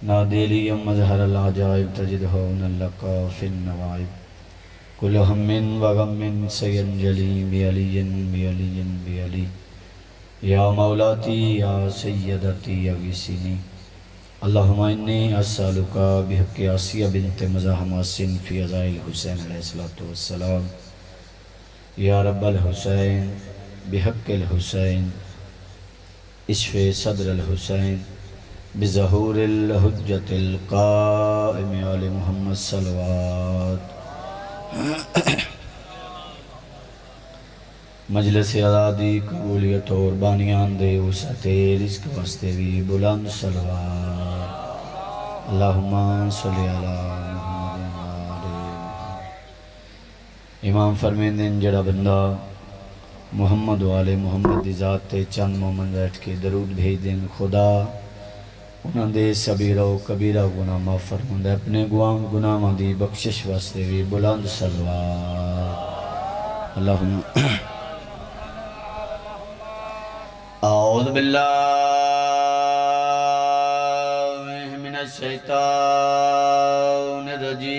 نادیلی مظہر العجائب تجدہ لقا فی النوائب کل ہم و غم سینجلی بعلی بعلی بعلی یا مولاتی یا سیدتی اغیثنی اللہم انی اسألکا بحق آسیہ بنت مزاحم حسن فی عزائل حسین علیہ السلام یا رب الحسین بحق الحسین اشف صدر الحسین بظہور الحجت القائم علی محمد صلوات مجلس آزادی قبولیت اور بانیان دے وسعت رزق واسطے بھی بلند صلوات اللہم صلی علی محمد وآلہ محمد امام فرمیندن جڑا بندہ محمد وآلہ محمد دی ذات تے چند مومن بیٹھ کے درود بھیج دیں خدا انہاں دے صغیرہ و کبیرہ گناہ معاف فرماندے اپنے گناہاں دی بخشش واسطے بھی بلند صلوات اللہم اعوذ باللہ من الشیطان الرجیم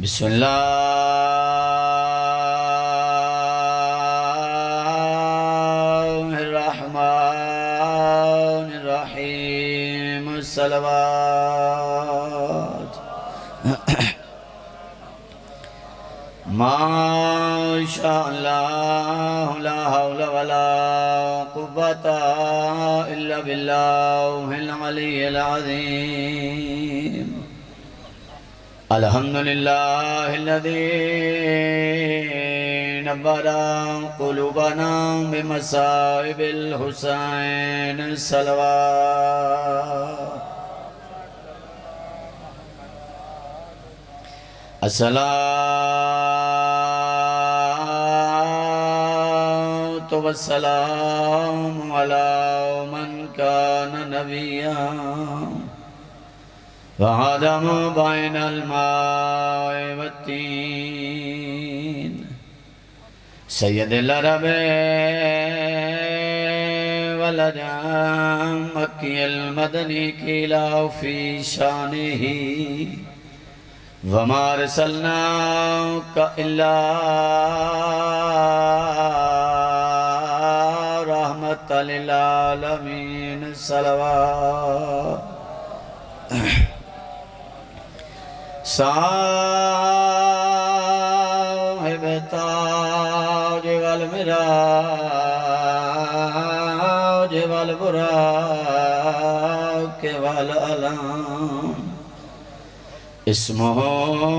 بسم اللہ الرحمن الرحیم صلوات ما شاء اللہ لا حول ولا قوة الا باللہ العلی العظیم الحمدللہ الذی نور قلوبنا بمصائب الحسین صلوات الصلاة والسلام على من كان نبيا وآدم بين الماء والتين سيد العرب والأجم مكي المدني كلا في شانه وما رسلناك إلا رحمة للعالمين صلوات صاحب تاج والمراج والبراق والعلام اسمه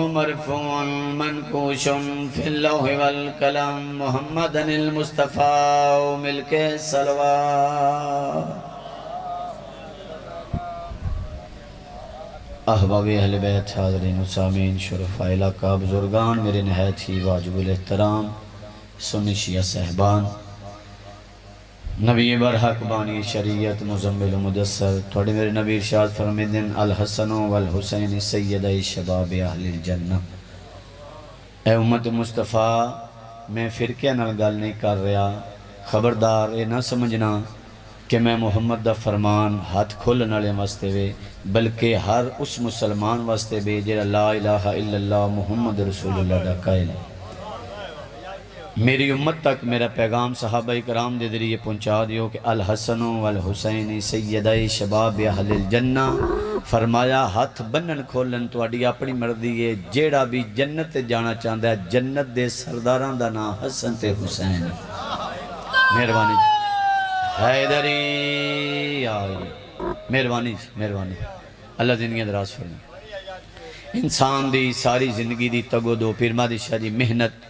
مرفوع منقوش في اللوح والقلم محمد المصطفى وملك الصلوات احباب اہل بیت حاضرین و سامعین شرفاء علاقہ بزرگان میرے نہایت ہی واجب الاحترام سنی شیعہ صاحبان نبی برحق بانی شریعت مزمل و مدثر تھوڑے میرے نبی ارشاد فرمیدن الحسن والحسین سیدی شباب اہل الجنہ اے امت مصطفیٰ میں فرقے نال گل نہیں کر رہا خبردار اے نہ سمجھنا کہ میں محمد دا فرمان ہاتھ کھولن والے واسطے وے بلکہ ہر اس مسلمان واسطے وے جڑا لا الہ الا اللہ محمد رسول اللہ دا قائل میری امت تک میرا پیغام صحابہ کرام دے ذریعے پہنچا دیو کہ الحسن والحسین سیدی شباب اہل الجنہ فرمایا ہاتھ بنن کھولن تو اڈی اپنی مردی ہے جیڑا بھی جنت جانا چاہتا ہے جنت دے سرداران دا نا حسن تے حسین مہربانی حیدری آئی مہربانی اللہ زندگی دراز فرمائے انسان دی ساری زندگی دی تگو دو پیرما دی شاہ جی محنت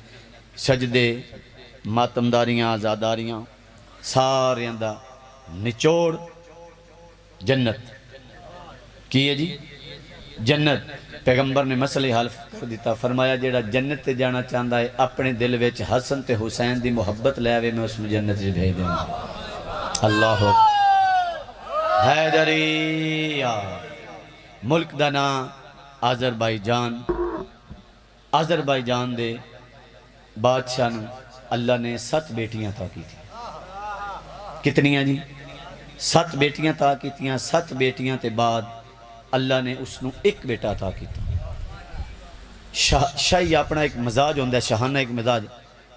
سجدے ماتمداریاں آزاداریاں ساریاں دا نچوڑ جنت کی ہے جی جنت پیغمبر نے مسئلہ حل کر دیتا فرمایا جیڑا جنت تے جانا چاہتا ہے اپنے دل وچ حسن تے حسین دی محبت لے آوے میں اس میں جنت جی بھیج دوں اللہ حیدری ملک دا نام آذربائیجان دے بادشاہ نے اللہ نے 7 بیٹیاں عطا کی تھی کتنی ہیں جی 7 بیٹیاں عطا کیتیاں، 7 بیٹیاں تے بعد اللہ نے اس نو ایک بیٹا عطا کیتا۔ شاہی اپنا ایک مزاج ہوندہ ہے، شاہانہ ایک مزاج۔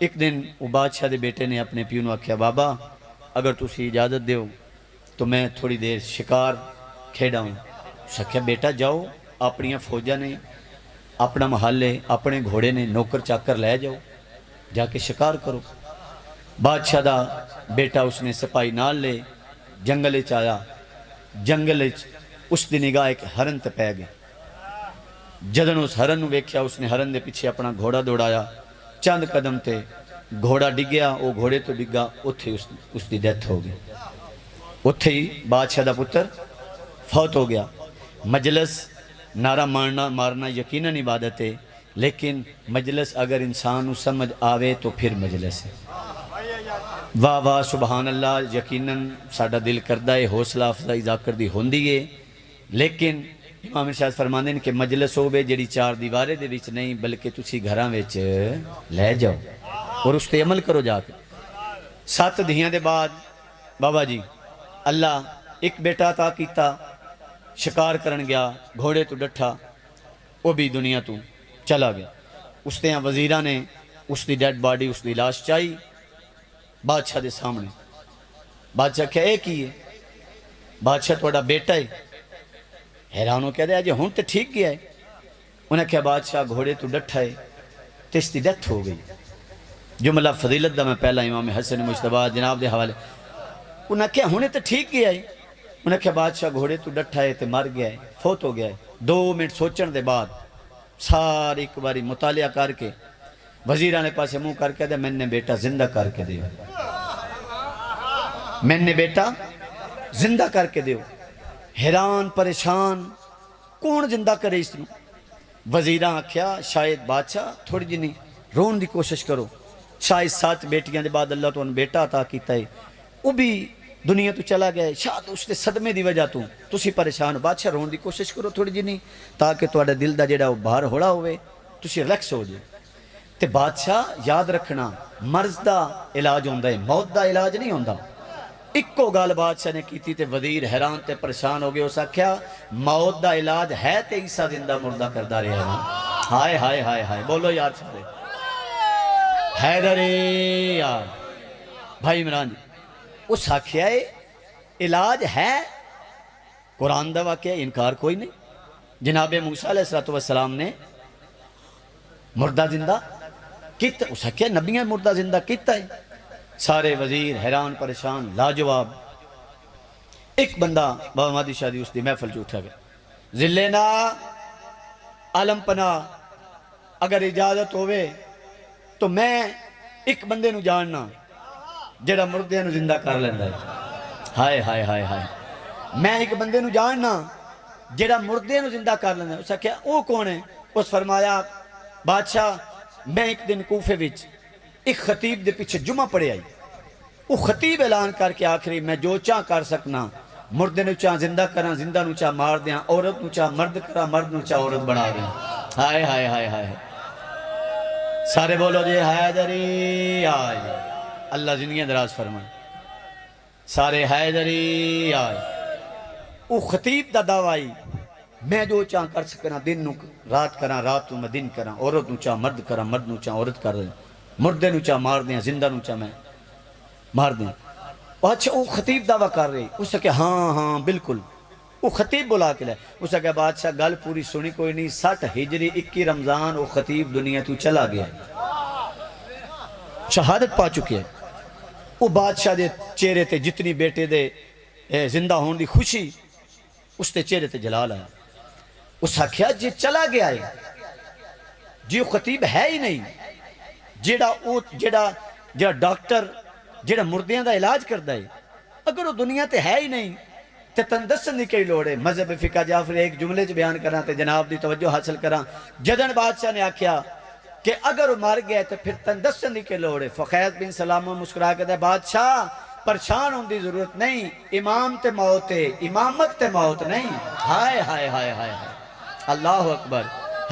ایک دن وہ بادشاہ دے بیٹے نے اپنے پیو نو آکھیا بابا اگر تسی اجازت دیو تو میں تھوڑی دیر شکار کھیڑا ہوں۔ اس آکھیا بیٹا جاؤ، اپنی فوجہ نے اپنا محلے اپنے گھوڑے نے نوکر چاکر لے جاؤ، جا کے شکار کرو۔ بادشاہ دا بیٹا اس نے سپاہی نال لے جنگل چایا، جنگل اس دی نگاہ ایک ہرن تے پہ گئے۔ جدن اس ہرن نو ویکھیا اس نے ہرن دے پیچھے اپنا گھوڑا دوڑایا، چند قدم تے گھوڑا ڈگیا، وہ گھوڑے تو ڈگا، اتھے اس دی ڈیتھ ہو گئی۔ اتھے ہی بادشاہ دا پتر فوت ہو گیا۔ مجلس نعرہ مارنا یقیناً عبادت ہے، لیکن مجلس اگر انسان کو سمجھ آوے تو پھر مجلس ہے۔ واہ واہ سبحان اللہ، یقیناً ساڈا دل کردہ ہے حوصلہ افزائی ذاکر دی ہوندی ہے، لیکن امام شاہ فرماندے ہیں کہ مجلس ہوئے جڑی 4 دیوارے دے وچ نہیں بلکہ تسی گھراں وچ لے جاؤ اور اس تے عمل کرو جا کے۔ 7 دھیاں دے بعد بابا جی اللہ ایک بیٹا عطا کیتا، شکار کرن گیا، گھوڑے تو ڈٹھا، وہ بھی دنیا تو چلا گیا۔ اس نے وزیرہ نے اس دی ڈیڈ باڈی، اس دی لاش چاہی بادشاہ دے سامنے۔ بادشاہ کہا اے کی ہے؟ بادشاہ توڑا بیٹا ہے۔ حیرانوں کہہ دیا جی ہون تے ٹھیک گیا ہے۔ انہیں کہا بادشاہ گھوڑے تو ڈٹھا ہے تو اس دی ڈیتھ ہو گئی۔ جملہ فضیلت دا میں پہلا امام حسن مجتبی جناب دے حوالے۔ انہیں کہا ہونے تے ٹھیک گیا ہے۔ انہیں کہا بادشاہ گھوڑے تو ڈٹھا ہے تے مر گیا ہے، فوت ہو گیا ہے۔ 2 منٹ سوچن دے بعد ساری ایک باری مطالعہ کر کے وزیرہ نے پاسے منہ کر کے دے میں نے بیٹا زندہ کر کے دیو، میں نے بیٹا زندہ کر کے دیو۔ حیران پریشان کون زندہ کرے اس نے؟ وزیرہ آکھیا شاید بادشاہ تھوڑی جی نہیں رون دی کوشش کرو، شاید 7 بیٹیاں دے بعد اللہ تو ان بیٹا عطا کیتا ہے، وہ بھی دنیا تو چلا گیا ہے، شاید اس نے صدمے دی وجہ تو تسی پریشان ہو، بادشاہ رون دی کوشش کرو تھوڑی جی نہیں تاکہ تواڈا دل دا جڑا باہر ہوڑا ہوئے تسی ریلیکس ہو جائے۔ تے بادشاہ یاد رکھنا مرض دا علاج ہوندا ہے، موت دا علاج نہیں ہوندا۔ اکو گال بادشاہ نے کیتی تے وزیر حیران تے پریشان ہو گئے، اس آکھیا موت دا علاج ہے تے عیسیٰ زندہ مردہ کردہ رہے ہیں۔ ہائے ہائے ہائے ہائے بولو یار سارے حیدری یار بھائی عمران جی، اس آکھیا ہے علاج ہے، قرآن دا واقعہ انکار کوئی نہیں۔ جناب موسیٰ علیہ السلام نے مردہ زندہ کیتا، اس آکھیا نبیاں مردہ زندہ کیتا ہے۔ سارے وزیر حیران پریشان لاجواب۔ ایک بندہ بابا مہدی شاہ دی اس دی محفل جو اٹھا گیا، ذلینا عالم پناہ اگر اجازت ہوئے تو میں ایک بندے نو جاننا جڑا مردے نو زندہ کر لیندہ ہے۔ ہائے ہائے ہائے ہائے، میں ایک بندے نو جاننا جڑا مردے نو زندہ کر لیندہ ہے۔ اس نے کہا او کون ہے؟ اس فرمایا بادشاہ میں ایک دن کوفے وچ ایک خطیب دے پیچھے جمعہ پڑے آئی، وہ خطیب اعلان کر کے آخری میں جو چاہ کر سکنا، مردے نو چاہ زندہ کرا، زندہ نو چاہ مار دیاں، عورت نو چاہ مرد کرا، مرد نو چاہ عورت بنا دیاں۔ ہائے ہائے ہائے ہائے، سارے بولو جی حیدری آئے، اللہ زندگیاں دراز فرمائے، سارے حیدری آئے۔ وہ خطیب دا دعویٰ میں جو چاہ کر سکنا، دن نو رات کرا، رات نو میں دن کرا، عورت نو چاہ مرد کرا، مرد نو چاہ عورت کر دیں، مردے نو چاہ مار دیں، زندہ نو چاہ میں مار دیں۔ اچھا وہ خطیب دعویٰ کر رہے، اس نے کہا ہاں ہاں بالکل۔ وہ خطیب بلا کے لے، اس نے کہا بادشاہ گل پوری سنی کوئی نہیں، 60 ہجری 21 رمضان وہ خطیب دنیا تو چلا گیا ہے، شہادت پا چکے ہیں۔ وہ بادشاہ دے چہرے تے جتنی بیٹے دے زندہ ہون دی خوشی اس تے چہرے تے جلال آیا۔ اس نے کہا جی چلا گیا ہے، جی وہ خطیب ہے ہی نہیں، جیڑا ڈاکٹر جیڑا مردیاں دا علاج کردہ ہے، اگر وہ دنیا تے ہے ہی نہیں تے تندسن دی کئی لوڑے۔ مذہب فقہ جعفری ایک جملے چ بیان کرنا تے جناب دی توجہ حاصل کرنا۔ جدن بادشاہ نے آکھیا کہ اگر وہ مر گئے تو پھر تندسن دی کے لوڑے، فقیت بن سلامہ مسکرا کے دے بادشاہ پریشان ہون دی ضرورت نہیں، امام تے موت ہے، امامت تے موت نہیں۔ ہائے ہائے ہائے ہائے اللہ اکبر،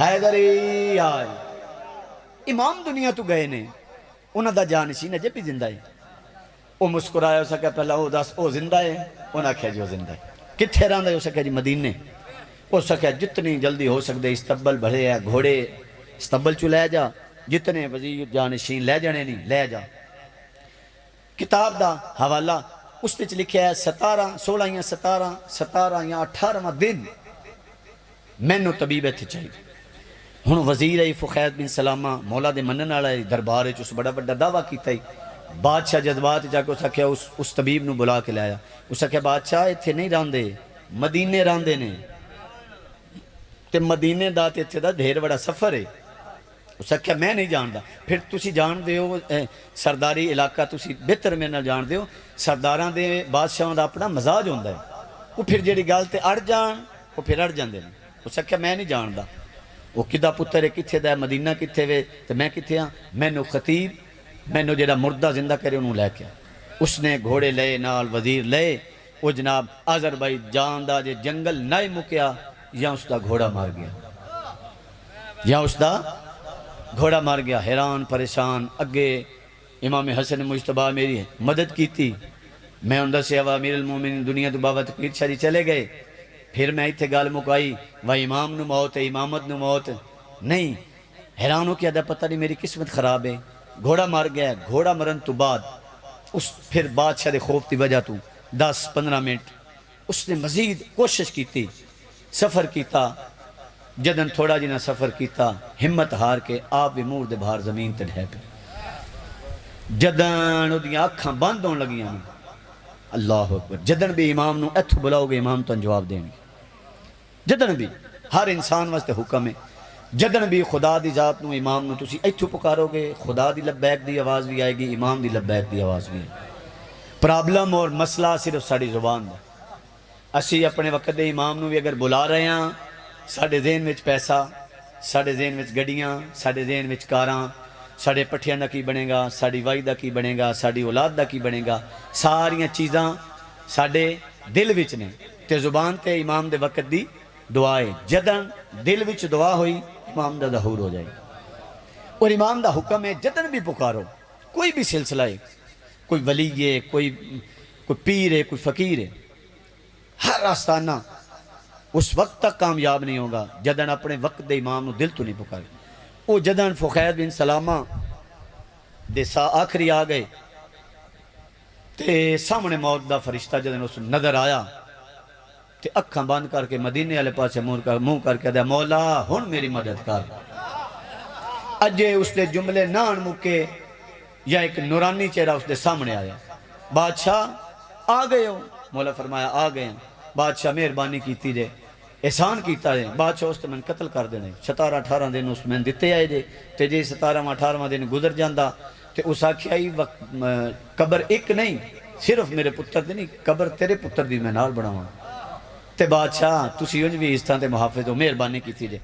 حیدری آئے۔ امام دنیا تو گئے نے، انہاں دا جانشین اجے بھی زندہ ہے۔ وہ مسکرایا، اس آخیا پہلا وہ دس وہ زندہ ہے؟ انہیں آخیا جی وہ زندہ ہے۔ کتنے رہندا ہے؟ اس آخیا جی مدینے۔ اس آخیا جتنی جلدی ہو سکتے استبل بھرے ہے، گھوڑے استبل چ لے جا، جتنے وزیر جانشین لے جانے نہیں لے جا۔ کتاب دا حوالہ اس وچ لکھیا ہے 16 یا 17 یا 18واں دن مینوں طبیب اتنے چاہیے۔ ہن وزیر ہے فخید بن سلامہ مولا دے منن والا دربار وچ اس بڑا بڑا دعویٰ کیتا ہی۔ بادشاہ جذبات جا کے اس آخیا اس طبیب نو بلا کے لایا۔ اس آخیا بادشاہ اتنے نہیں راندے، مدینے راندے نے، تے مدینے دا تے اتنے دا ڈھیر بڑا سفر ہے۔ اس آخیا میں نہیں جاندا۔ پھر تسی جان دے ہو سرداری علاقہ تسی بہتر میرے نال جان دے ہو، سرداراں دے بادشاہاں دا اپنا مزاج ہوندا ہے، وہ پھر جیڑی گل تے اڑ جان وہ پھر اڑ جاندے نے۔ اس آخیا میں نہیں جاندا، وہ کدا پتر ہے کتھے دا ہے، مدینہ کتھے وے تے میں کتھے ہاں؟ مینوں خطیب مینوں جیڑا مردہ زندہ کرے انہوں لے کے۔ اس نے گھوڑے لے نال وزیر لے، وہ جناب آذر بھائی جان دا جے جنگل نہ مکیا یا اس دا گھوڑا مار گیا، یا اس دا گھوڑا مار گیا۔ حیران پریشان اگے امام حسن مجتبیٰ میری مدد کیتی، میں اندر سے اب امیر المومنین دنیا تو بابا تقریر شاہ جی چلے گئے۔ پھر میں ایتھے گال مکائی وہ امام نو موت ہے، امامت نو موت نہیں۔ حیران ہو کیا دا پتہ نہیں میری قسمت خراب ہے، گھوڑا مار گیا ہے۔ گھوڑا مرن تو بعد اس پھر بادشاہ دے خوف دی وجہ تو 10-15 منٹ اس نے مزید کوشش کیتی، سفر کیتا۔ جدن تھوڑا جنا سفر کیتا ہمت ہار کے آپ بھی مور دے باہر زمین تے ڈھے پہ۔ جدن او دیاں اکھاں بند ہون لگیاں، اللہ اکبر، جدن بھی امام نو ایتھو بلاؤ گے امام تو جواب دینی، جدن بھی ہر انسان واسطے حکم ہے۔ جدن بھی خدا دی ذات نو امام نو تسی ایتھو پکارو گے خدا دی لبیک دی آواز بھی آئے گی، امام دی لبیک دی آواز بھی آئے گی۔ پرابلم اور مسئلہ صرف ساڑی زبان دا۔ اسی اپنے وقت دے امام نو بھی اگر بلا رہے ہیں، ساڑے ذہن وچ پیسہ، ساڑے ذہن وچ گڑیاں، ساڑے ذہن وچ کاراں، ساڑے پٹھیاں دا کی بنے گا، ساڑی وائی دا کی بنے گا، ساڑی اولاد دا کی بنے گا، ساریاں چیزاں ساڑے دل وچ نے تے زبان تے امام دے وقت دی دعا ہے۔ جدن دل وچ دعا ہوئی امام دا ظہور ہو جائے، اور امام دا حکم ہے جدن بھی پکارو، کوئی بھی سلسلہ ہے، کوئی ولی ہے، کوئی پیر ہے، کوئی فقیر ہے، ہر آستانہ اس وقت تک کامیاب نہیں ہوگا جدن اپنے وقت دے امام نو دل تو نہیں پکارے۔ وہ جدن فخید بن سلامہ دے آخری آ گئے تے سامنے موت دا فرشتہ جدن اس نظر آیا تے اکھاں بند کر کے مدینے والے پاسے منہ کر کے دے مولا ہن میری مدد کر۔ اجے اس دے جملے نان مکے یا ایک نورانی چہرہ اس دے سامنے آیا، بادشاہ آ گئے ہو؟ مولا فرمایا آ گئے ہیں۔ بادشاہ مہربانی کیتی جے، احسان کیتا جے، بادشاہ اس تے میں قتل کر دینے۔ 17-18 دن اس میں دیتے آئے جے، تے جے 17واں-18واں دن گزر جاندہ تے اس آکھیا ہی قبر ایک نہیں صرف میرے پتر دی نہیں، قبر تیرے پتر دی میں نال بناواں۔ تے بادشاہ تسی انج بھی اس طرح تے محافظ ہو، مہربانی کیتی جے۔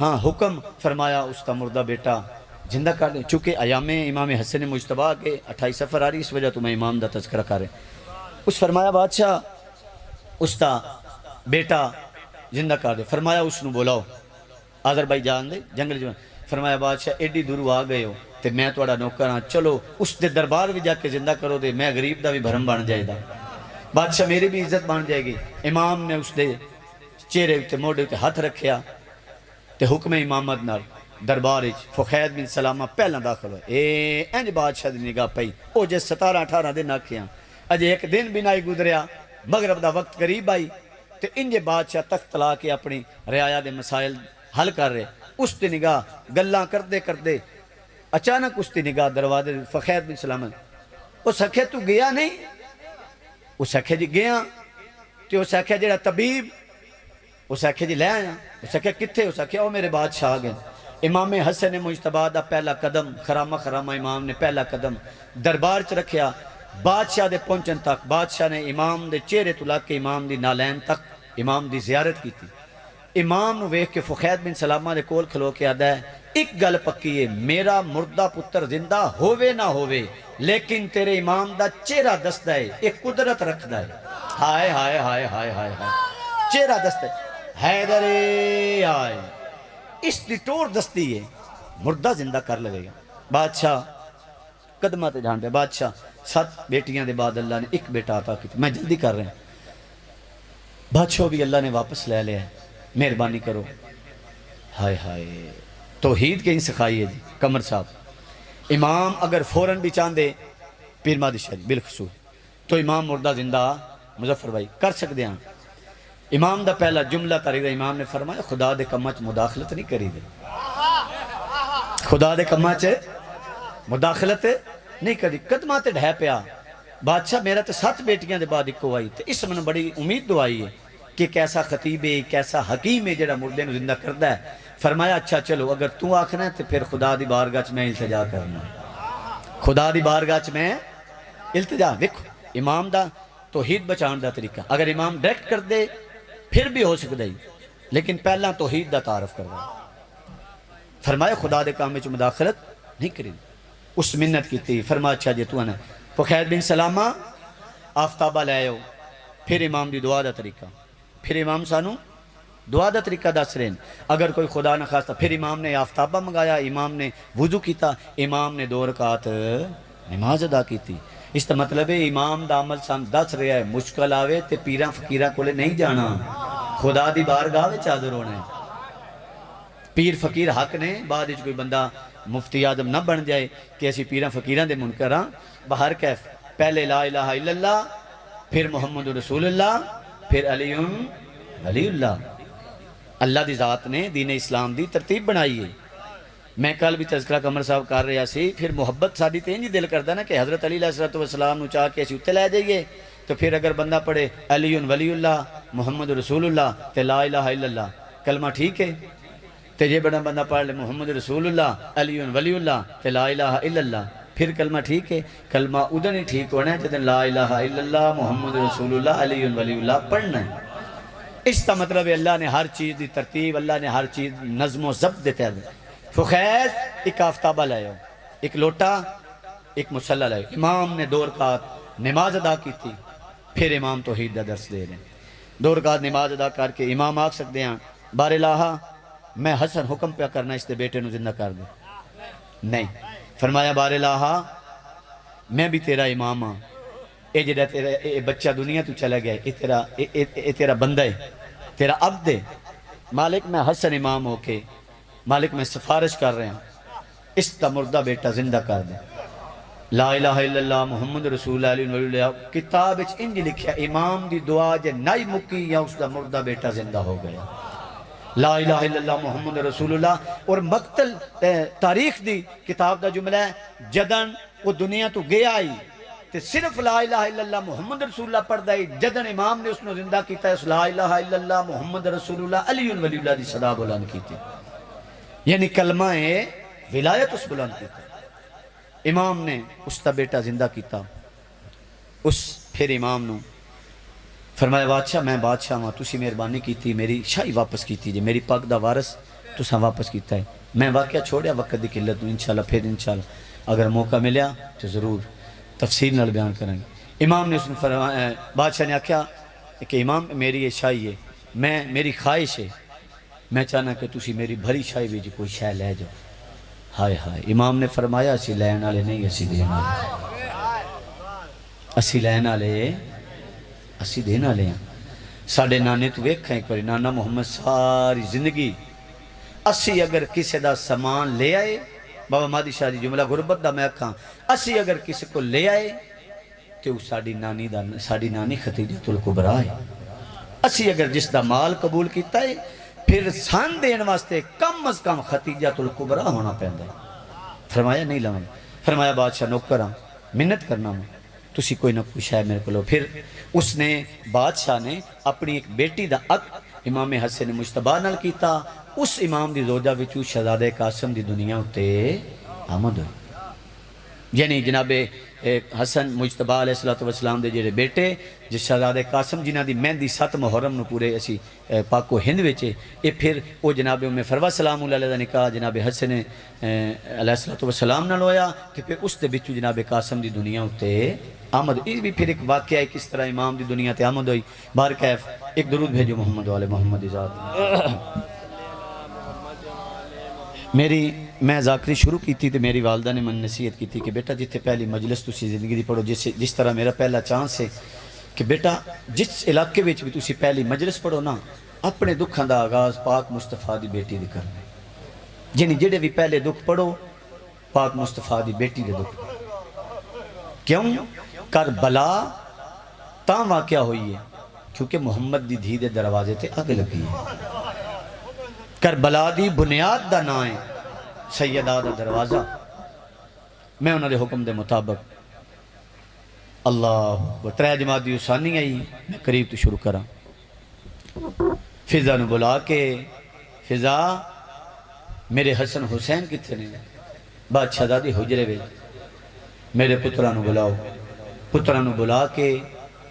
ہاں حکم فرمایا اس کا مردہ بیٹا زندہ کر دیں، چونکہ ایام امام حسن مجتبیٰ کے 28 سفر آ رہی، اس وجہ تو میں امام دا تذکرہ کر رہے۔ اس فرمایا بادشاہ اس کا بیٹا زندہ کر دے۔ فرمایا اس نو بولاؤ، آذر بھائی جان دے جنگل جو فرمایا بادشاہ ایڈی دورو آ گئے ہو تے میں توڑا نوکر ہاں، چلو اس دے دربار بھی جا کے زندہ کرو دے، میں غریب دا بھی بھرم بن جائے دا، بادشاہ میری بھی عزت بن جائے گی۔ امام نے اس دے چہرے تے موڑے تے ہاتھ رکھیا تے حکم امامت نال دربار فخید بن سلامہ پہلا داخل ہوئے۔ انج بادشاہ دی نگاہ پئی، او جے 17-18 دن آکھیاں، اجے ایک دن بھی نہ گزریا، مغرب دا وقت قریب آئی تے انجے بادشاہ تخت لا کے اپنی رعایا دے مسائل حل کر رہے۔ اس دی نگاہ گلاں کردے کردے اچانک اس دی نگاہ دروازے فخید بن سلامہ، او سکھے تو گیا نہیں؟ او سکھے جی گیا، تے او سکھے جڑا طبیب، او سکھے جی لے آیا، او سکھے کتھے؟ او سکھے او میرے بادشاہ آگئے۔ امام حسن مجتبیٰ دا پہلا قدم، خرامہ خرامہ امام نے پہلا قدم دربار چ رکھیا، بادشاہ دے پہنچن تک بادشاہ نے امام دے چہرے تو لگ کے امام دی نالین تک امام دی زیارت کی تھی۔ امام نو ویکھ کے فخید بن سلامہ دے کول کھلو کے آدھا ہے ایک گل پکی ہے، میرا مردہ پتر زندہ ہووے نہ ہووے لیکن تیرے امام دا چہرہ دستا ہے، ایک قدرت رکھدا ہے۔ ہائے ہائے ہائے ہائے ہائے ہائے، چہرہ دستا ہے، حیدرے آئے، اس دی ٹور دستی ہے، مردہ زندہ کر لگے گا۔ بادشاہ قدمہ تے جان پہ بادشاہ 7 بیٹیاں دے بعد اللہ نے ایک بیٹا عطا کی میں جلدی کر رہے ہیں بادشاہ بھی اللہ نے واپس لے لیا ہے مہربانی کرو ہائے ہائے توحید کے ہی سکھائی ہے جی قمر صاحب امام اگر فوراً بھی چاندے پیر مہدی شاہ جی بالخصوص تو امام مردہ زندہ مظفر بھائی کر سکتے ہیں امام دا پہلا جملہ تاریخ امام نے فرمایا خدا دے کماں چ مداخلت نہیں کری دے خدا دے کماں چ مداخلت نہیں کری قدمہ تے ڈھے پیا بادشاہ میرا تے 7 بیٹیاں دے بعد ایک آئی تے اس میں بڑی امید دعائی ہے کہ کیسا خطیب ہے کیسا حکیم ہے جڑا مردے نو زندہ کردہ ہے فرمایا اچھا چلو اگر تو آکھنا ہے تو پھر خدا دی بارگاہ چ میں التجا کرنا خدا دی بارگاہ چ میں التجا دیکھو امام دا توحید بچان دا طریقہ اگر امام ڈائریکٹ کر دے پھر بھی ہو سکتا ہی لیکن پہلا توحید دا تعارف کر دے فرمایا خدا دے کام میں مداخلت نہیں کری اس منت کی تھی فرمایا اچھا جی تو نے فخیر بن سلامہ آفتابہ لے آؤ پھر امام دی دعا دا طریقہ پھر امام سانو دعا دا طریقہ دس رہے ہیں اگر کوئی خدا نہ خواستہ پھر امام نے آفتابہ منگایا امام نے وضو کیتا امام نے 2 رکعت نماز ادا کی تھی اس کا مطلب ہے امام دا عمل سان دس رہا ہے مشکل آوے تے پیراں فقیراں کولے نہیں جانا خدا دی بارگاہ وچ حاضر ہونا ہے پیر فقیر حق نے بعد وچ کوئی بندہ مفتی اعظم نہ بن جائے کہ اسی پیراں فقیراں دے منکر ہاں بہر کیف پہلے لا الہ الا اللہ پھر محمد رسول اللہ پھر علی ولی اللہ اللہ دی ذات نے دین اسلام دی ترتیب بنائی ہے میں کل بھی تذکرہ قمر صاحب کر رہا سی پھر محبت ساڈی تے انج دل کردا نا کہ حضرت علی علیہ السلام نو چاہ کے اسی اتے لے جائیے تو پھر اگر بندہ پڑھے علی ولی اللہ محمد رسول اللہ تے لا الہ الا اللہ کلمہ ٹھیک ہے تے یہ بڑا بندہ پڑھ لے محمد رسول اللہ علی ولی اللہ تے لا الہ الا اللہ پھر کلمہ ٹھیک ہے کلمہ ادھر ہی ٹھیک ہونا ہے جدن لا الہ الا اللہ محمد رسول اللہ علی ولی اللہ پڑھنا ہے اس کا مطلب ہے اللہ نے ہر چیز دی ترتیب اللہ نے ہر چیز نظم و ضبط دیتے ہیں فخیز ایک آفتابہ لائے ہو ایک لوٹا ایک مسلح لائے امام نے 2 رکعت نماز ادا کی تھی پھر امام توحید دا درس دے رہے ہیں 2 رکعت نماز ادا کر کے امام آکھ سکتے ہیں بار الہا میں حسن حکم پہ کرنا اس دے بیٹے نو زندہ کر دے نہیں فرمایا بار الہا میں بھی تیرا امام ہاں اے جڑا تیرا اے بچہ دنیا تو چلا گیا اے تیرا بندہ ہے تیرا عبد ہے مالک میں حسن امام ہو کے مالک میں سفارش کر رہے ہیں اس کا مردہ بیٹا زندہ کر دیں لا الہ الا اللہ محمد رسول اللہ علیہ وسلم کتاب انج لکھیا امام دی دعا جے نائی مکی یا اس کا مردہ بیٹا زندہ ہو گیا لا الہ الا اللہ محمد رسول اللہ اور مقتل تاریخ دی کتاب دا جملہ ہے جدن وہ دنیا تو گیا آئی تے صرف لا الہ الا اللہ محمد رسول اللہ پڑھ دائی جدن امام نے اس نے زندہ کیتا ہے اس لا الہ الا اللہ محمد رسول اللہ علی ولی اللہ دی صدا بلند کیتی یعنی کلمہ ولایت اس بلند کیتا امام نے اس کا بیٹا زندہ کیتا اس پھر امام نو فرمایا بادشاہ میں بادشاہ ہاں تسی مہربانی کیتی میری شاہی واپس کیتی جے میری پاک دا وارث تساں واپس کیتا ہے میں واقعہ چھوڑیا وقت دی قلت میں انشاءاللہ پھر انشاءاللہ اگر موقع ملیا تو ضرور تفصیل نال بیان کریں گے امام نے اس نے فرمایا بادشاہ نے آکھیا کہ امام میری یہ شاہی ہے میں میری خواہش ہے میں چاہنا کہ تسی میری بھری شاہی بھی کوئی شاہ لے جاؤ ہائے ہائے امام نے فرمایا اسی لین والے نہیں اسی دین والے اسی لین والے اسی دین والے ہیں ساڈے نانے تو ویکھیں ایک باری نانا محمد ساری زندگی اسی اگر کسی دا سامان لے آئے بابا مہدی شاہ دی جملہ غربت دا میں کہاں اسی اگر کسی کو لے آئے تو ساڈی نانی خدیجۃ الکبریٰ ہے اسی اگر جس دا مال قبول کیتا ہے پھر سان دین واسطے کم از کم خدیجۃ الکبریٰ ہونا پہندا ہے فرمایا نہیں لوں فرمایا بادشاہ نوکراں منت کرنا میں تسی کوئی نہ کوئی شاہ میرے کو لو پھر اس نے بادشاہ نے اپنی ایک بیٹی دا عقد امام حسن مجتبیٰ نال کیتا اس امام دی زوجہ وچوں شہزادہ قاسم دی دنیا اتے آمد ہوئی یعنی جناب حسن مجتبیٰ علیہ السلام دے جڑے بیٹے جس شہزادہ قاسم جنہ دی مہندی 7 محرم نو پورے اسی پاک و ہند وچے اے پھر او جناب ام فروہ سلام اللہ علیہ دا نکاح جناب حسن علیہ السلام نال ہویا کہ پھر اس دے وچوں جناب قاسم دی دنیا اتے آمد ہوئی یہ بھی پھر ایک واقعہ ہے کس طرح امام دی دنیا تے آمد ہوئی بار کیف ایک درود بھیجو محمد والے محمد ذات میری میں ذاکری شروع کی تھی تو میری والدہ نے من نصیحت کی تھی کہ بیٹا جتنے پہلی مجلس تسی زندگی دی پڑھو، جس طرح میرا پہلا چانس ہے کہ بیٹا جس علاقے وچ بھی تسی پہلی مجلس پڑھو نا، اپنے دکھاں دا آغاز پاک مصطفیٰ دی بیٹی دی کرنا، جنہیں جڑے بھی پہلے دکھ پڑھو پاک مصطفیٰ دی بیٹی دے دکھ پڑھو۔ کیوں؟ کربلا تاں واقعہ ہوئی ہے کیونکہ محمد دی دھی دے دروازے تے اگ لگی ہے۔ کربلا دی بنیاد دا نام ہے سیدہ دا دروازہ۔ میں انہوں دے حکم دے مطابق اللہ ترے جماعت دی ثانی آئی، میں قریب تو شروع کرا۔ فضا نو بلا کے، فضا میرے حسن حسین کتنے نے؟ بادشاہ دادی حجرے وے، میرے پترہ نو بلاؤ۔ پترہ نو بلا کے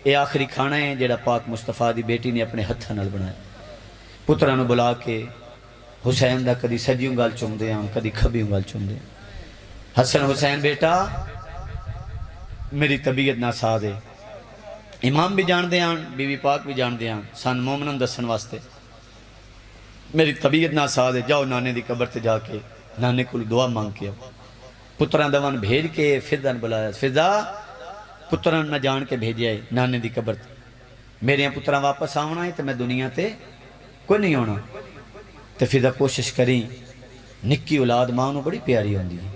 اے آخری کھانا ہے جڑا پاک مصطفیٰ دی بیٹی نے اپنے ہتھاں نال بنایا۔ پترہ نو بلا کے حسین دا کدی سجیوں گال چوم دے ہاں، کدی کھبیوں گال چوم دے۔ حسن حسین بیٹا میری طبیعت ناساز ہے، امام بھی جان دے ہاں، بی بی پاک بھی جان دے ہاں، سن مومنن دسن واسطے میری طبیعت ناساز ہے، جاؤ نانے دی قبر تے جا کے نانے کو دعا مانگ کے پتران دوان بھیج کے فضا نے بلایا۔ فضا پتران نہ جان کے بھیجیا ہے نانے دی قبر تے، میرے یہاں پتران واپس آونا ہے تو میں دنیا تے کوئی نہیں ہونا۔ تو فضا کوشش کری، نکی اولاد ماں نو بڑی پیاری ہوندی ہے،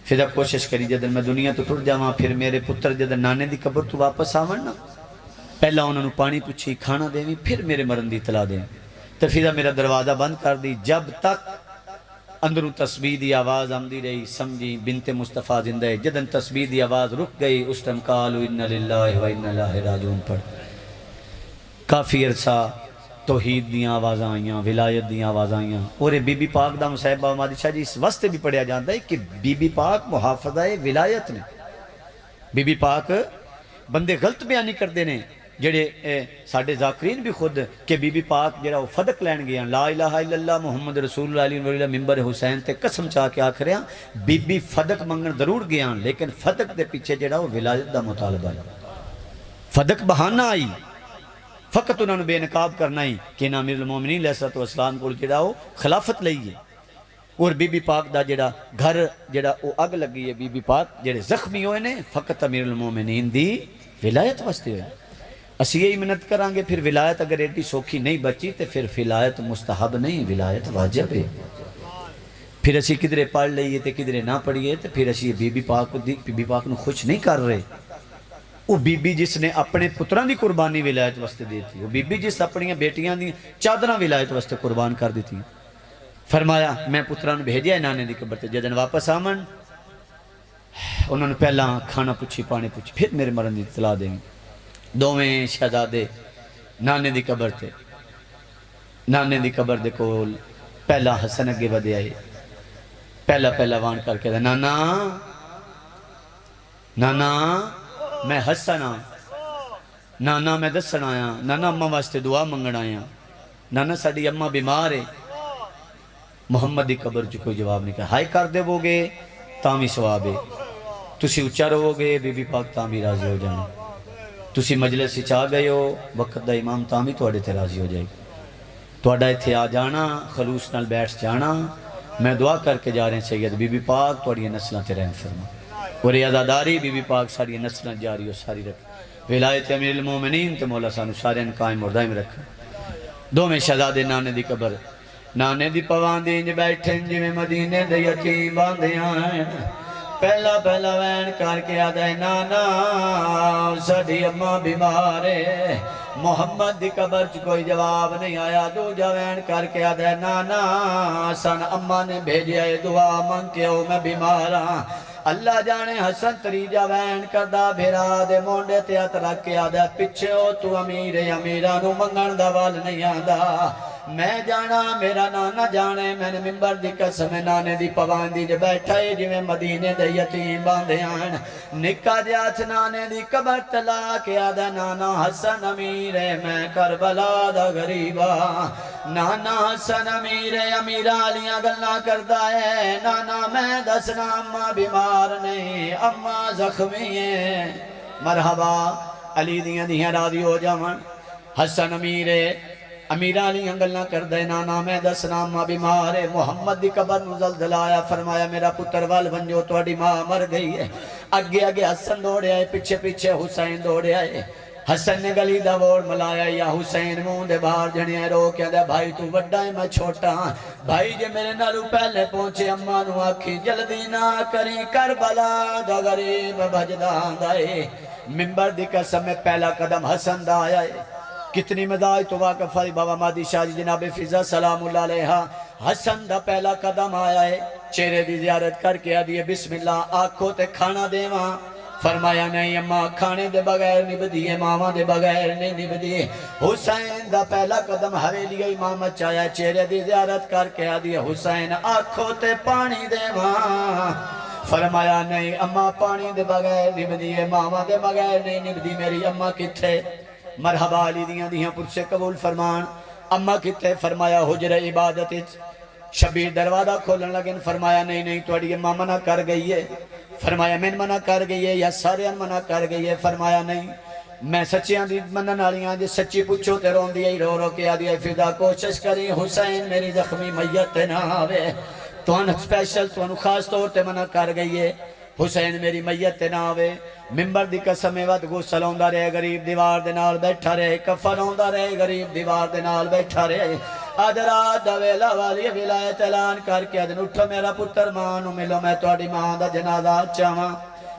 فضا کوشش کری جدن میں دنیا تو ٹر جاواں پھر میرے پتر جدن نانے دی قبر تو واپس آون نا، پہلا انہوں نے پانی پوچھی، کھانا دیں، پھر میرے مرن دی اطلاع دیں۔ تو فضا میرا دروازہ بند کر دی، جب تک اندروں تسبیح دی آواز آمدی رہی سمجھی بنت مصطفیٰ زندہ ہے۔ جدن تسبیح دی آواز رک گئی اس ٹائم قالوا ان للہ و انا الیہ راجعون پڑھ کافی عرصہ توحید دیاں آوازاں آئیاں، ولایت دیاں آوازاں آئیاں۔ اور بی بی پاک دا مصاحبہ مادی شاہ جی اس واسطے بھی پڑھیا جاتا ہے کہ بی بی پاک محافظہ ولایت نے۔ بی بی پاک بندے غلط بیانی کردے نے جڑے ساڑھے ذاکرین بھی خود کہ بی بی پاک جڑا وہ فدق لین گیا لا الہ الا اللہ محمد رسول اللہ علیہ وسلم ممبر حسین تے قسم چاہ کے آکھ رہے ہیں بی بی فدق منگن ضرور گیا لیکن فدق دے پیچھے جڑا وہ ولایت دا مطالبہ ہے۔ فدق بہانہ آئی، فقط انہوں نے بے نقاب کرنا ہی کہ امیر المومنین علیہ الصلوۃ والسلام کو جڑا وہ خلافت لئی ہے۔ اور بی بی پاک دا جڑا گھر جڑا وہ اگ لگی ہے، بی بی پاک جڑے زخمی ہوئے نے فقط امیر المومنین دی ولایت واسطے ہوئے۔ اسی یہی منت کرانگے پھر ولایت اگر ایڈی سوکھی نہیں بچی تو پھر ولایت مستحب نہیں، ولایت واجب ہے۔ پھر اسی کدرے پڑھ لئیے تے کدرے نہ پڑھئے تے پھر اسی بی بی پاک نو خوش نہیں کر رہے۔ وہ بی بی جس نے اپنے پتران دی قربانی ولایت واسطے دیتی، وہ بی بی جس اپنی بیٹیاں دی چادرہ ولایت واسطے قربان کر دیتی۔ فرمایا میں پتران بھیجیا نانے دی قبر تے جدن واپس آمن انہوں نے پہلا کھانا پوچھی پانی پوچھی پھر میرے مرن دی اطلاع دیں گے۔ دوویں شہزادے نانے دی قبر تے، نانے دی قبر دے کول پہلا حسن اگے ودے آئے، پہلا وان کر کے نانا نانا میں حسن ہاں، نانا میں دسن آیا، نانا اماں واسطے دعا منگن آیا، نانا ساڑی اماں بیمار ہے۔ محمد دی قبر جو کوئی جواب نہیں کہا، ہائی کر دے وہ گے تامی سواب ہے، تسی اچھا رہو گے بی بی پاک تامی راضی ہو جانا، تسی مجلس سے چاہ گئے ہو وقت دا امام تامی توڑے تے راضی ہو جائے گا، توڑا اتھے آ جانا خلوص نال بیٹھ جانا، میں دعا کر کے جا رہے ہیں سید بی بی پاک توڑی نسلہ تے رحم فرما اور عزاداری بی بی پاک ساری نسلہ جاری ہو ساری رکھ ولایت امیر المومنین تے مولا سانو سارے ان قائم اور دائم رکھ۔ دو میں شہزادے نانے دی قبر، نانے دی پوان دینج بیٹھن جی میں مدینے دے یتیم باندے آئیں، پہلا وین کر کے آدھے نانا ساڑھی اماں بیمار ہے۔ محمد دی قبر چ کوئی جواب نہیں آیا، دو وین کر کے آدھے نانا سن اماں نے بھیجیا ہے دعا مانگ کے ہو میں بیمار ہاں۔ اللہ جانے حسن تریجا وین کردہ بھیرا دے مونڈے تے ہتھ رکھ کے آدھے پچھے ہو تو امیر امیرانو منگن دا وال نہیں آدھا، میں جانا میرا نانا جانے میں نے ممبر دی قسم نانے دی پواندی جے بیٹھا ہے جی میں مدینے دے یتیم باندے آئین، نکا جات نانے دی قبر تلا کے آدھا نانا حسن امیر میں کربلا دا غریبا، نانا حسن امیر امیرہ علیاں گلنا کردہ ہے، نانا میں دسنا اممہ بیمار نہیں اممہ زخمی ہیں۔ مرحبا علی دیاں راضی ہو جاون، حسن امیر امیراں لیاں گلاں کردے نانا میں دسنا ماں بیمار ہے محمد دی قبر نو زلزلہ آیا فرمایا میرا پتر وال بنجو تواڈی ماں مر گئی ہے اگے اگے حسن دوڑے آئے پیچھے پیچھے حسین دوڑے آئے حسن نے گلی دا ووڑ ملایا یا حسین منہ دے باہر جھڑیاں رو کے دے بھائی تو وڈا ہے میں چھوٹا ہاں بھائی جے میرے نالو پہلے پہنچے اماں نو آکھی جلدی نہ کریں کربلا دا غریب بھجدا آندا ہے منبر دی قسم میں پہلا قدم حسن دا آیا ہے کتنی مدائی تو واقف ہے بابا مادی شاہ جی جناب فضا سلام اللہ علیہ حسن دا پہلا قدم آیا ہے چہرے دی زیارت کر کے آدھیے بسم اللہ آنکھوں تے کھانا دے ماں فرمایا نہیں اماں کھانے دے بغیر نبدیے ماما دے بغیر نہیں نبدیے حسین دا پہلا قدم حویلی امام چایا چہرے دی زیارت کر کے آدھیے حسین آنکھوں تے پانی دے ماں فرمایا نہیں اماں پانی دے بغیر نبدیے ماما دے بغیر نہیں نبدی میری اماں کتھے مرحبا علی دیاں پرسے قبول فرمان اماں کتے فرمایا حجر عبادت شبیر دروازہ کھولن لگن فرمایا نہیں توڑی اماں منع کر گئی ہے فرمایا میں منع کر گئی ہے یا سارے منع کر گئی ہے فرمایا نہیں میں سچیاں دی منن والیاں جے سچی پوچھو تے رون دی رو رو کے آدھی فدا کوشش کری حسین میری زخمی میت نہ آوے تو ان سپیشل تو ان خاص طور تے منع کر گئی ہے حسین میری میت نہ آوے منبر دی قسم وقت غسل ہوندا رہے غریب دیوار دے نال بیٹھا رہے کفن ہوندا رہے غریب دیوار دے نال بیٹھا رہے آدرات دا ویلا والی ولایت اعلان کر کے ادن اٹھو میرا پتر ماں نو ملو میں تواڈی ماں دا جنازہ چاواں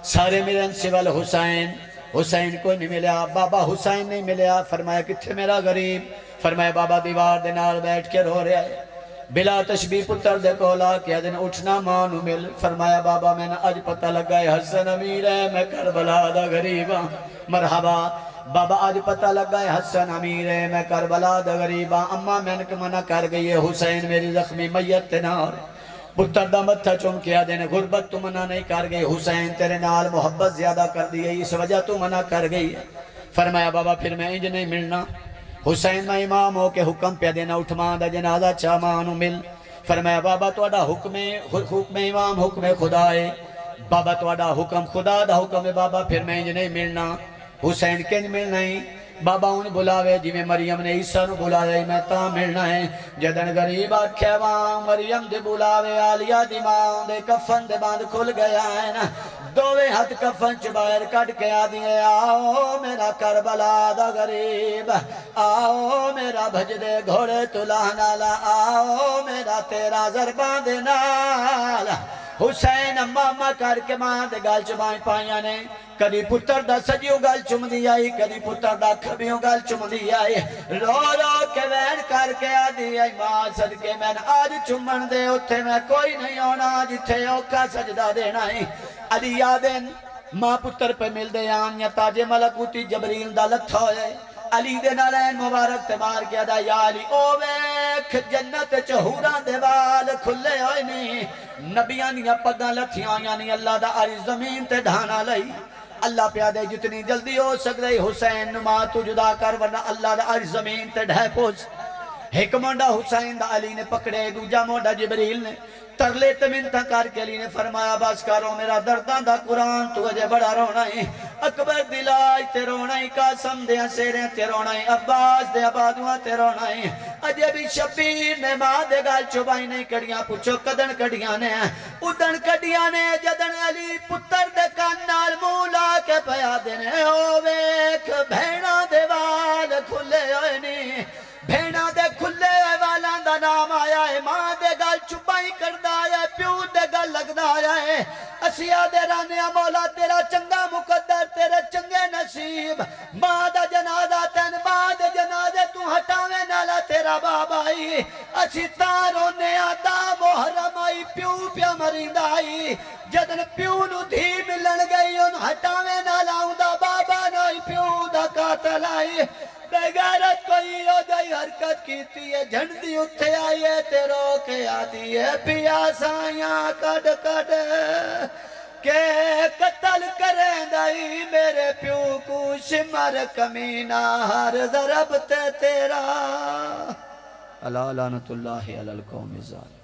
سارے ملن سوال حسین حسین کوئی نہیں ملیا بابا حسین نہیں ملیا فرمایا کتھے میرا غریب فرمایا بابا دیوار دے نال بیٹھ کے رو رہا ہے بلا تشبیح پتر دے کولا کیا دن اٹھنا ماں نو مل فرمایا بابا میں نے آج پتہ لگا ہے حسن امیر ہے میں کربلا دا غریباں مرحبا بابا آج پتہ لگا ہے حسن امیر ہے میں کربلا دا غریباں اماں میں نے منع کر گئی ہے حسین میری زخمی میت نار پتر دا متھا چم کیا دن غربت تو منع نہیں کر گئی حسین تیرے نال محبت زیادہ کر دی ہے اس وجہ تو منع کر گئی ہے فرمایا بابا پھر میں انج نہیں ملنا حسین میں امام ہو کے حکم پہ دینا اٹھمان دا جنازہ چامانو مل فرمایا بابا توڑا حکم امام حکم خدا ہے بابا توڑا حکم خدا دا حکم ہے بابا پھر میں انج نہیں ملنا حسین کنج ملنا ہی بابا ان بلاوے جی میں مریم نے عیسیٰ نو بلاوے میں تا ملنا ہے جدن غریب آکھے وہاں مریم دے بلاوے آلیہ دی ماں دے کفن دے باندھ کھل گیا ہے نا دووے ہاتھ کفن چ باہر کٹ کے آدھیے آؤ میرا کربلا دا غریب آؤ میرا بھج دے گھوڑے تلاہنالا آؤ میرا تیرا ضربان دے نالا حسین ماما کر کے ماں دے گال چمائیں پائیاں نے کدی پتر دا سجیو گال چم دی آئی کدی پتر دا کھبیوں گال چم دی آئی رو رو کے وین کر کے آدھی آئی ماں صدقے میں آج چمن دے اتھے میں کوئی نہیں ہونا جتھے اوکا سجدہ دینا ہے علی آدن ماں پتر پہ مل دے آن یا تاج ملکوتی جبریل دا لتھا ہوئے علی دے نالین مبارک تبار کیا دا یا علی او ویکھ جنت چہوران دے بال کھلے ہوئے نہیں نبیان یا پگاں لتھیاں یعنی اللہ دا آری زمین تے ڈھانا لئی اللہ پیادے جتنی جلدی ہو سکتے حسین نما تو جدا کر ورنہ اللہ دا آری زمین تے ڈھے پوچھ ایک مونڈا حسین دا علی نے پکڑے دوجا مونڈا جبریل نے ترلے تمنتہ کر کے علی نے فرمایا باس کرو میرا دردان دا قرآن تو اجے بڑا رونا ہے اکبر دلائی تے رونا ہے قاسم دے سیریں تے رونا ہے عباس دے عبادوہ تے رونا ہے اجے بھی شبیر نے ماں دے گال چوبائی نہیں کڑیاں پوچھو کدن کڑیاں نے ادن کڑیاں نے جدن علی پتر دے کانال مولا کے پیا دینے او ویک بھینا دے وال کھلے ہوئے نہیں بھینا دے کھلے ہوئے والان دا نام آیا ہے ماں دے گال چوبائی کردہ آیا ہے پیو دے گال لگدہ آیا ہے اسیہ دے رانیا مولا تیرا چنگا مقدر تیرے چنگے نصیب ماں دا جنازہ تین ماں دے جنازے تو ہٹاوے نالا تیرا بابا آئی اسی تاروں نے آدھا محرم آئی پیو پیا مرید آئی جدن پیو نو دھی ملن گئی ان ہٹاوے نالا ہوں دا بابا نائی پیو دا قاتل آئی بغیرت کوئی ہو جائی حرکت کیتی ہے جھنڈی اٹھے آئی ہے تیرو کے آدھی ہے پیاسایاں کڑ کڑ کہ قتل کریں دائی میرے پیو کو شمر کمینہ ہر ضرب تے تیرا اللہ لعنت اللہ علی القوم الظالمین